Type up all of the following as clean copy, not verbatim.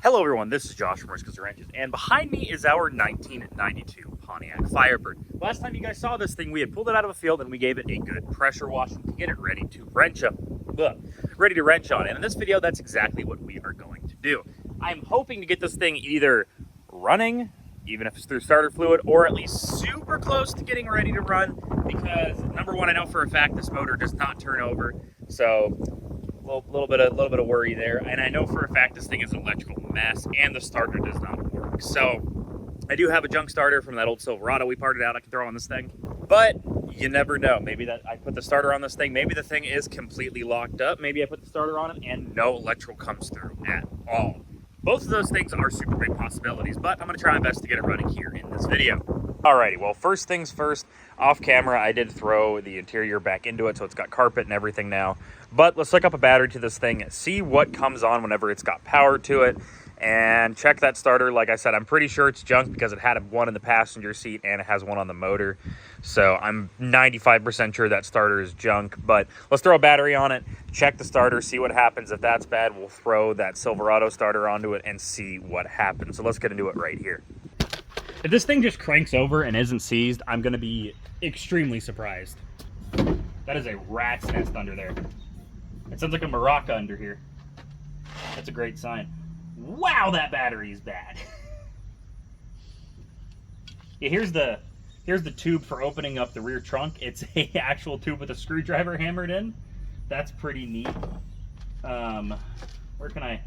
Hello everyone, this is Josh from Riscos Wrenches, and behind me is our 1992 Pontiac Firebird. Last time you guys saw this thing, we had pulled it out of the field and we gave it a good pressure washing to get it ready to wrench on. And in this video, that's exactly what we are going to do. I'm hoping to get this thing either running, even if it's through starter fluid, or at least super close to getting ready to run, because number one, I know for a fact this motor does not turn over, so a little bit of worry there. And I know for a fact this thing is an electrical mess and the starter does not work. So I do have a junk starter from that old Silverado we parted out I can throw on this thing, but you never know. Maybe that I put the starter on this thing, maybe the thing is completely locked up, maybe I put the starter on it and no electrical comes through at all. Both of those things are super big possibilities, but I'm going to try my best to get it running here in this video. Alrighty, well, first things first, off camera, I did throw the interior back into it, so it's got carpet and everything now. But let's hook up a battery to this thing, see what comes on whenever it's got power to it, and check that starter. Like I said, I'm pretty sure it's junk because it had one in the passenger seat and it has one on the motor. So I'm 95% sure that starter is junk, but let's throw a battery on it, check the starter, see what happens. If that's bad, we'll throw that Silverado starter onto it and see what happens. So let's get into it right here. If this thing just cranks over and isn't seized, I'm going to be extremely surprised. That is a rat's nest under there. It sounds like a maraca under here. That's a great sign. Wow, that battery is bad. Yeah, here's the tube for opening up the rear trunk. It's a actual tube with a screwdriver hammered in. That's pretty neat. Where can I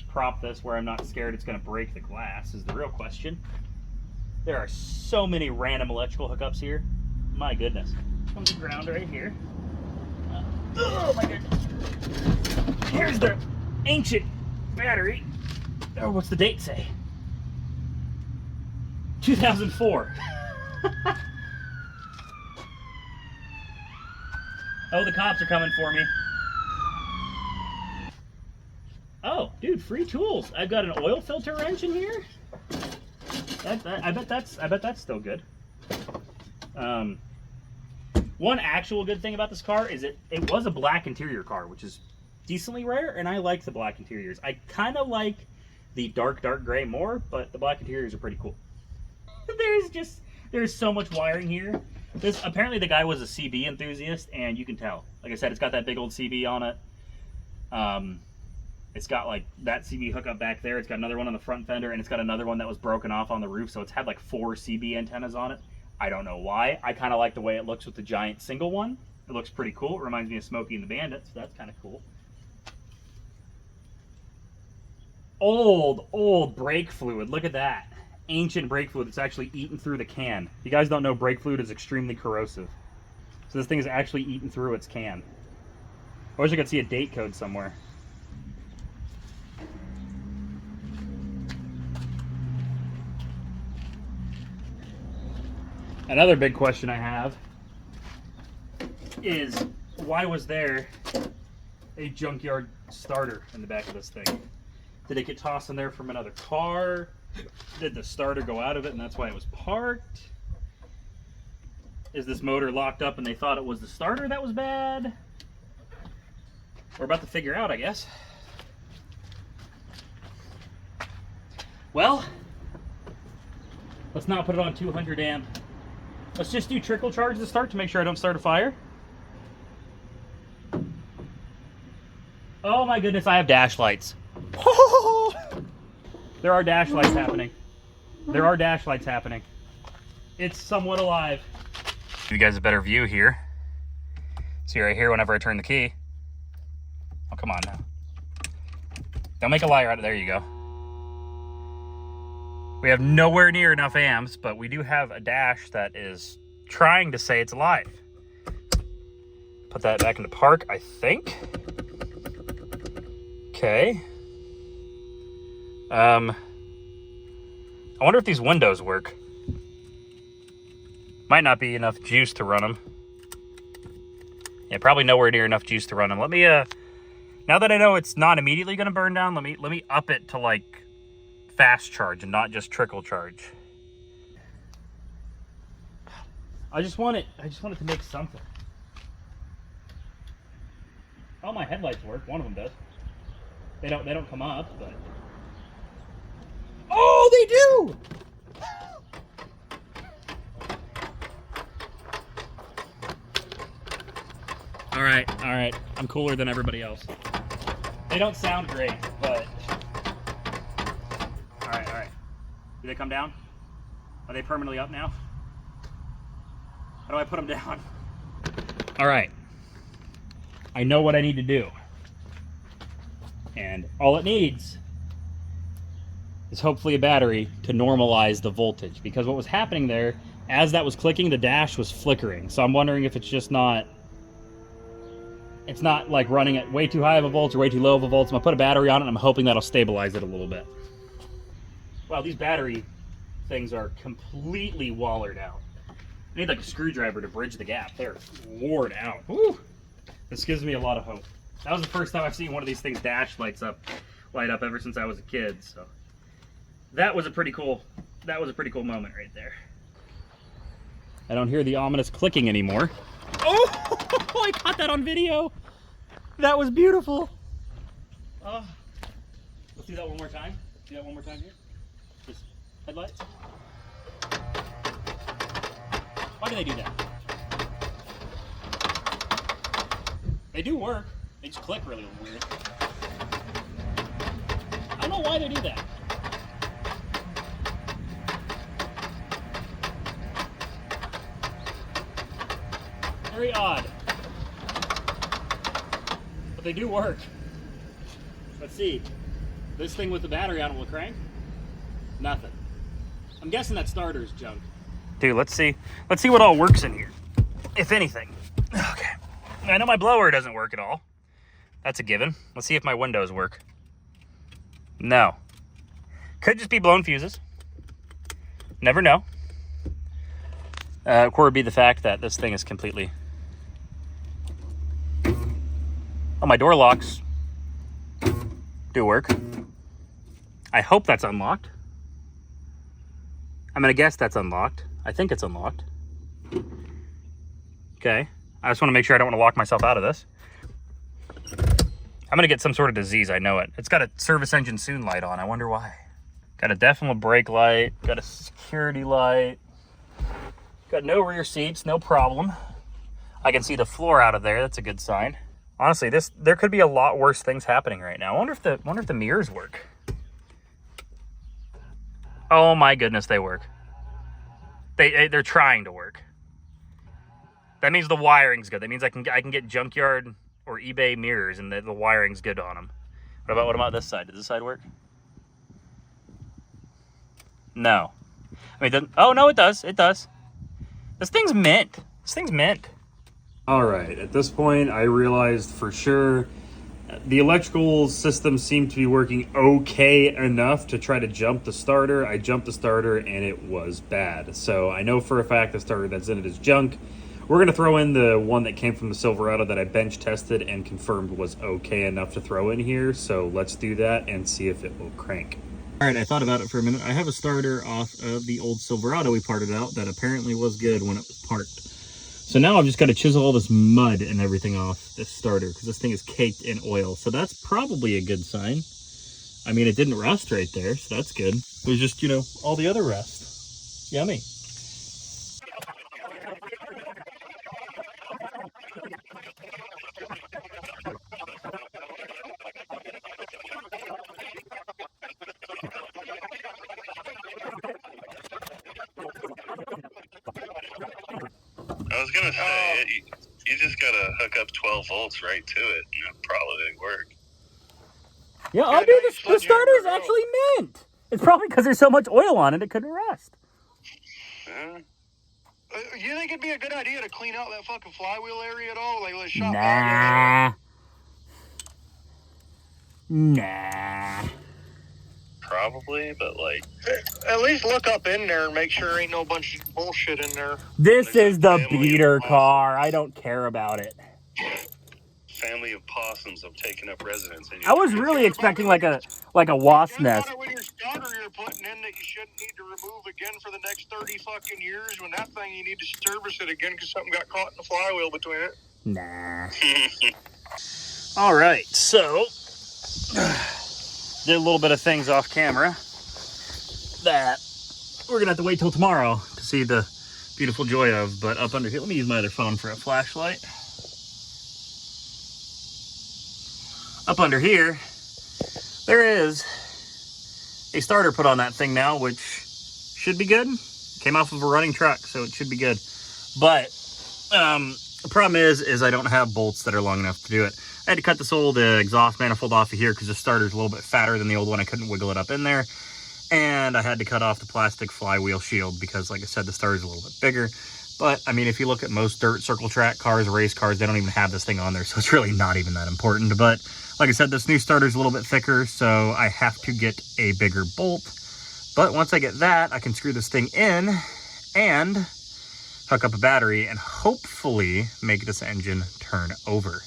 prop this where I'm not scared it's going to break the glass is the real question. There are so many random electrical hookups here. My goodness. Comes the ground right here. Oh my goodness. Here's the ancient battery. Oh, what's the date say? 2004. Oh, the cops are coming for me. Oh, dude, free tools. I've got an oil filter wrench in here. I bet that's still good. One actual good thing about this car is it was a black interior car, which is decently rare, and I like the black interiors. I kind of like the dark gray more, but the black interiors are pretty cool. There's so much wiring here. Apparently the guy was a CB enthusiast, and you can tell. Like I said, it's got that big old CB on it. It's got like that CB hookup back there. It's got another one on the front fender, and it's got another one that was broken off on the roof, so it's had like 4 CB antennas on it. I don't know why. I kind of like the way it looks with the giant single one. It looks pretty cool. It reminds me of Smokey and the Bandit, so that's kind of cool. Old brake fluid. Look at that. Ancient brake fluid that's actually eaten through the can. If you guys don't know, brake fluid is extremely corrosive. So this thing is actually eaten through its can. I wish I could see a date code somewhere. Another big question I have is, why was there a junkyard starter in the back of this thing? Did it get tossed in there from another car? Did the starter go out of it and that's why it was parked? Is this motor locked up and they thought it was the starter that was bad? We're about to figure out, I guess. Well, let's not put it on 200 amp. Let's just do trickle charge to start to make sure I don't start a fire. Oh my goodness, I have dash lights. There are dash lights happening. There are dash lights happening. It's somewhat alive. Give you guys a better view here. See right here whenever I turn the key. Oh, come on now. Don't make a liar out of it. There you go. We have nowhere near enough amps, but we do have a dash that is trying to say it's alive. Put that back into park, I think. Okay. I wonder if these windows work. Might not be enough juice to run them. Yeah, probably nowhere near enough juice to run them. Let me, now that I know it's not immediately going to burn down, let me up it to like fast charge and not just trickle charge. I just want it to make something. All my headlights work. One of them does. They don't come up, but do? All right. I'm cooler than everybody else. They don't sound great, but... All right. Do they come down? Are they permanently up now? How do I put them down? All right. I know what I need to do. And all it needs is hopefully a battery to normalize the voltage. Because what was happening there, as that was clicking, the dash was flickering. So I'm wondering if it's just not... It's not like running at way too high of a voltage or way too low of a voltage. I'm gonna put a battery on it and I'm hoping that'll stabilize it a little bit. Wow, these battery things are completely wallered out. I need like a screwdriver to bridge the gap. They're worn out. Woo! This gives me a lot of hope. That was the first time I've seen one of these things light up ever since I was a kid. So that was a pretty cool moment right there. I don't hear the ominous clicking anymore. Oh, I caught that on video. That was beautiful. Let's do that one more time. Do that one more time here. Just headlights. Why do they do that? They do work. They just click really weird. I don't know why they do that. Very odd. But they do work. Let's see. This thing with the battery on it will crank? Nothing. I'm guessing that starter's junk. Dude, let's see. Let's see what all works in here. If anything. Okay. I know my blower doesn't work at all. That's a given. Let's see if my windows work. No. Could just be blown fuses. Never know. Core would be the fact that this thing is completely... Oh, my door locks do work. I hope that's unlocked. I'm gonna guess that's unlocked. I think it's unlocked. Okay. I just want to make sure I don't want to lock myself out of this. I'm gonna get some sort of disease, I know it. It's got a service engine soon light on. I wonder why. Got a definite brake light. Got a security light. Got no rear seats, no problem. I can see the floor out of there. That's a good sign. Honestly, there could be a lot worse things happening right now. I wonder if the mirrors work. Oh my goodness, they work. They're trying to work. That means the wiring's good. That means I can get junkyard or eBay mirrors and the wiring's good on them. What about this side? Does this side work? No. I mean, oh no, it does. It does. This thing's mint. This thing's mint. All right, at this point, I realized for sure the electrical system seemed to be working okay enough to try to jump the starter. I jumped the starter and it was bad. So I know for a fact the starter that's in it is junk. We're gonna throw in the one that came from the Silverado that I bench tested and confirmed was okay enough to throw in here. So let's do that and see if it will crank. All right, I thought about it for a minute. I have a starter off of the old Silverado we parted out that apparently was good when it was parked. So now I've just got to chisel all this mud and everything off this starter because this thing is caked in oil. So that's probably a good sign. I mean, it didn't rust right there, so that's good. There's just, you know, all the other rust. Yummy. I was gonna say, you just gotta hook up 12 volts right to it, and it'll probably work. Yeah, I'll do this. The starter's actually mint. It's probably because there's so much oil on it, it couldn't rust. You think it'd be a good idea to clean out that fucking flywheel area at all? Like, let's shop Nah. Probably, but like... At least look up in there and make sure there ain't no bunch of bullshit in there. This is the beater car. I don't care about it. Family of possums have taken up residence in your... I was really expecting like a wasp nest. With your starter you're putting in that you shouldn't need to remove again for the next 30 fucking years. When that thing, you need to service it again because something got caught in the flywheel between it. Nah. All right, so... did a little bit of things off camera that we're gonna have to wait till tomorrow to see the beautiful joy of. But up under here, let me use my other phone for a flashlight. Up under here, there is a starter put on that thing now, which should be good. Came off of a running truck, so it should be good. But the problem is I don't have bolts that are long enough to do it. I had to cut this old exhaust manifold off of here because the starter's a little bit fatter than the old one. I couldn't wiggle it up in there. And I had to cut off the plastic flywheel shield because, like I said, the starter's a little bit bigger. But, I mean, if you look at most dirt circle track cars, race cars, they don't even have this thing on there. So it's really not even that important. But, like I said, this new starter's a little bit thicker, so I have to get a bigger bolt. But once I get that, I can screw this thing in and hook up a battery and hopefully make this engine turn over.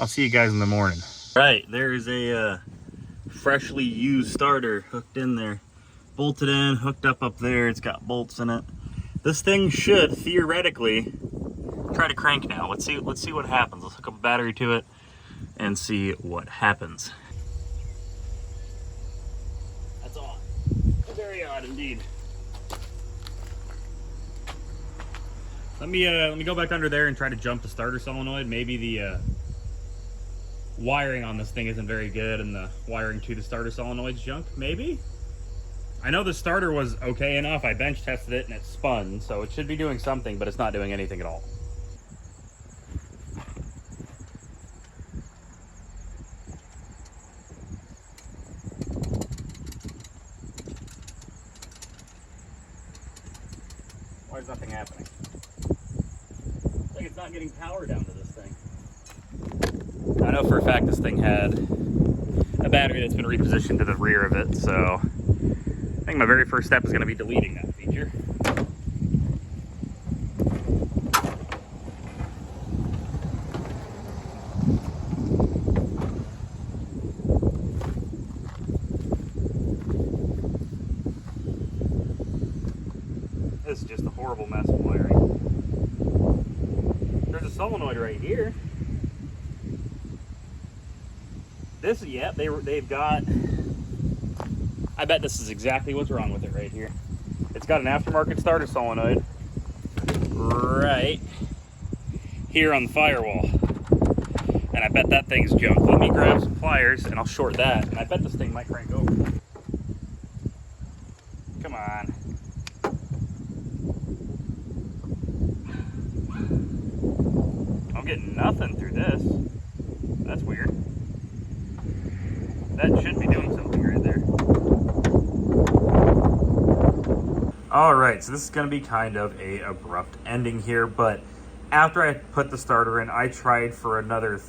I'll see you guys in the morning. All right, there's a freshly used starter hooked in there. Bolted in, hooked up there. It's got bolts in it. This thing should theoretically try to crank now. Let's see what happens. Let's hook up a battery to it and see what happens. That's odd. Very odd indeed. Let me go back under there and try to jump the starter solenoid. Maybe the wiring on this thing isn't very good and the wiring to the starter solenoid's junk, maybe? I know the starter was okay enough. I bench tested it and it spun, so it should be doing something, but it's not doing anything at all. Why is nothing happening? It's like it's not getting power down to this thing. I know for a fact this thing had a battery that's been repositioned to the rear of it, so I think my very first step is going to be deleting that feature. This is just a horrible mess of wiring. There's a solenoid right here. This, yeah, they've got, I bet this is exactly what's wrong with it right here. It's got an aftermarket starter solenoid right here on the firewall. And I bet that thing's junk. Let me grab some pliers and I'll short that. And I bet this thing might crank over. Come on. I'm getting nothing through this. That's weird. That should be doing something right there. All right, so this is gonna be kind of a abrupt ending here, but after I put the starter in, I tried for another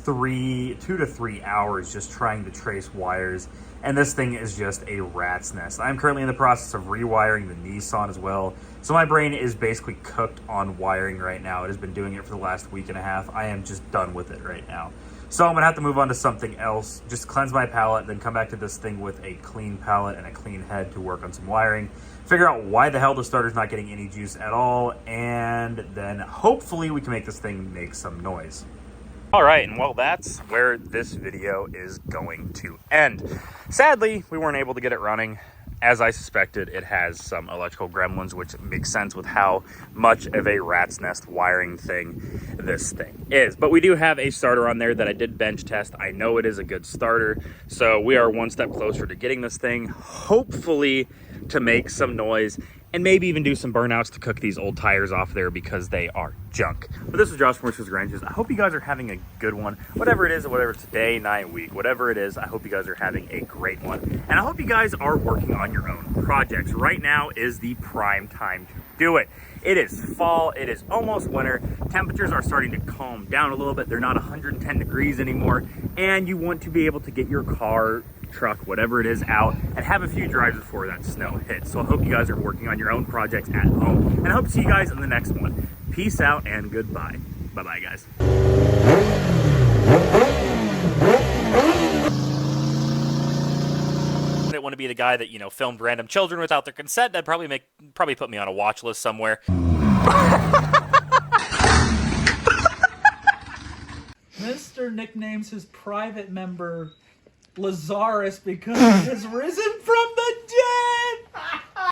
2 to 3 hours just trying to trace wires, and this thing is just a rat's nest. I'm currently in the process of rewiring the Nissan as well, so my brain is basically cooked on wiring right now. It has been doing it for the last week and a half. I am just done with it right now. So I'm gonna have to move on to something else, just cleanse my palette, then come back to this thing with a clean palette and a clean head to work on some wiring, figure out why the hell the starter's not getting any juice at all, and then hopefully we can make this thing make some noise. All right, and well, that's where this video is going to end. Sadly, we weren't able to get it running. As I suspected, it has some electrical gremlins, which makes sense with how much of a rat's nest wiring thing this thing is. But we do have a starter on there that I did bench test. I know it is a good starter, so we are one step closer to getting this thing, hopefully to make some noise and maybe even do some burnouts to cook these old tires off there because they are junk. But this is Josh from Rich's Garages. I hope you guys are having a good one. Whatever it is, whatever it's day, night, week, whatever it is, I hope you guys are having a great one. And I hope you guys are working on your own projects. Right now is the prime time to do it. It is fall, it is almost winter. Temperatures are starting to calm down a little bit. They're not 110 degrees anymore. And you want to be able to get your car, truck, whatever it is, out and have a few drives before that snow hits. So I hope you guys are working on your own projects at home, and I hope to see you guys in the next one. Peace out and goodbye. Bye-bye, guys. I didn't want to be the guy that, you know, filmed random children without their consent. That'd probably put me on a watch list somewhere. Mr. nicknames his private member Lazarus because he has risen from